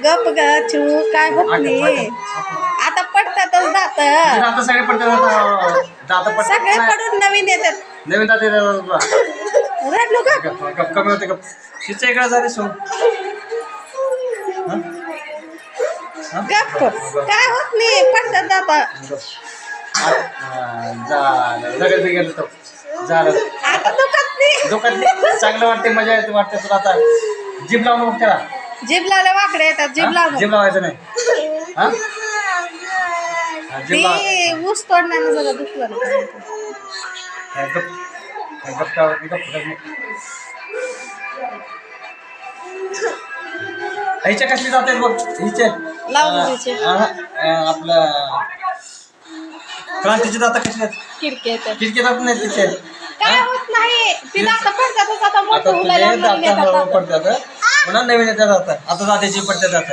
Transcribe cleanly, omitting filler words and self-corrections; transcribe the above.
गप गचू काय होत नाही. आता पडतातच दात. दात सगळे पडतात. दात पडतात. सगळे पडून नवीन येतात. नवीन दात येतात. रडलो का? गप कमी होते. गप तिच्या इकडे झाले सो. गप काय होत नाही. पडतात दात. झालं गेलं तो झालं. आता दुखत नाही. दुखत नाही. चांगलं वाटते. मजा येते वाटते तुला. आता जीभ लावून मग त्याला. जीभ लावल्या वाकडे येतात. जीभ लावून जीभ लावायचं नाही. हा जीभ लाव. ते ऊस तोडण्यानं जरा दुखलं. हिचे कसली जाते बघ. हिचे आपलं क्रांतीची दाता कशी आहेत. खिडकी दात नाही तिचे. काय होत नाही. ती दात पडतातच. आता आता मोठं तुझे दात पडतात. पुन्हा नवीन येतात. आता दाताची पडतात दात.